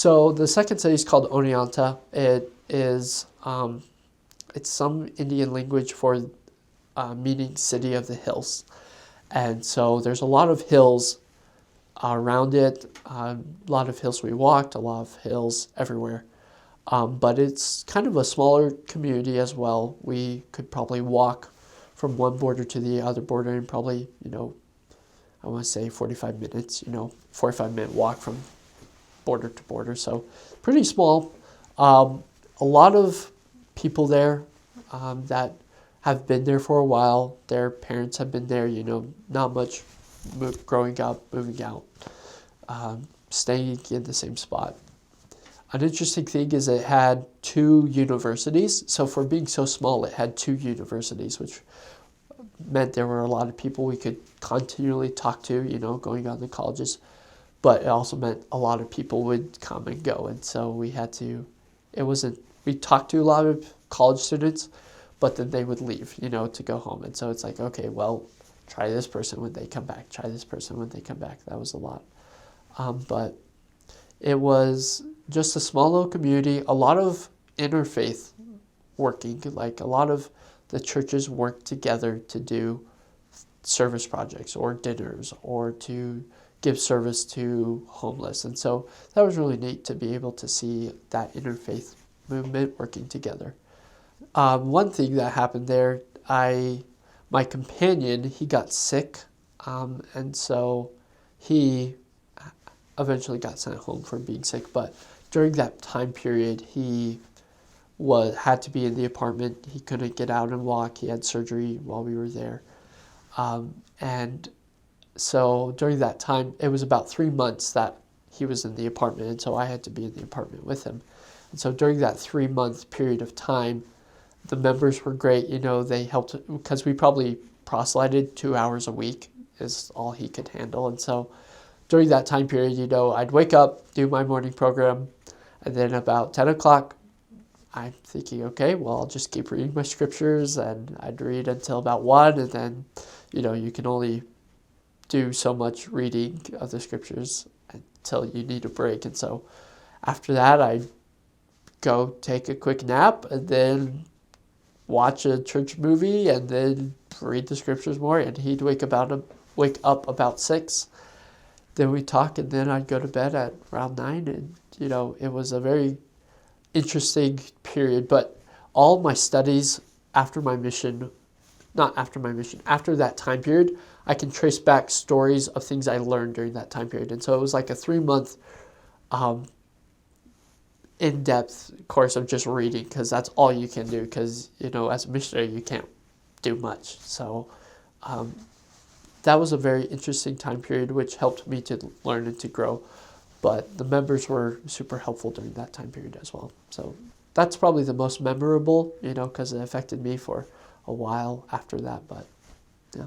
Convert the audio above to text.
So the second city is called Oneonta. It is it's some Indian language for meaning city of the hills, and so there's a lot of hills around it. A lot of hills we walked, a lot of hills everywhere. But it's kind of a smaller community as well. We could probably walk from one border to the other border in probably, I want to say 45 minutes, 45-minute walk from border to border. So pretty small. A lot of people there that have been there for a while. Their parents have been there, not much growing up, moving out, staying in the same spot. An interesting thing is it had 2 universities. So for being so small, it had 2 universities, which meant there were a lot of people we could continually talk to, going on to colleges. But it also meant a lot of people would come and go. And so we talked to a lot of college students, but then they would leave, to go home. And so it's like, okay, well, try this person when they come back. Try this person when they come back. That was a lot. But it was just a small little community, a lot of interfaith working, like a lot of the churches work together to do service projects or dinners or to give service to homeless. And so that was really neat to be able to see that interfaith movement working together. One thing that happened there, my companion, he got sick, and so he eventually got sent home from being sick. But during that time period, he had to be in the apartment. He couldn't get out and walk. He had surgery while we were there. And so during that time, it was about 3 months that he was in the apartment, and so I had to be in the apartment with him. And so during that 3-month period of time, the members were great. They helped, because we probably proselyted 2 hours a week is all he could handle. And so during that time period, I'd wake up, do my morning program, and then about 10 o'clock, I'm thinking, okay, well, I'll just keep reading my scriptures, and I'd read until about 1, and then, you can only do so much reading of the scriptures until you need a break. And so after that, I'd go take a quick nap, and then watch a church movie, and then read the scriptures more, and he'd wake up about 6. Then we'd talk, and then I'd go to bed at around 9, and, it was a very interesting period. But all my studies after that time period, I can trace back stories of things I learned during that time period. And so it was like a 3-month in-depth course of just reading, because that's all you can do, because, as a missionary, you can't do much. So that was a very interesting time period, which helped me to learn and to grow. But the members were super helpful during that time period as well. So that's probably the most memorable, because it affected me for a while after that. But yeah.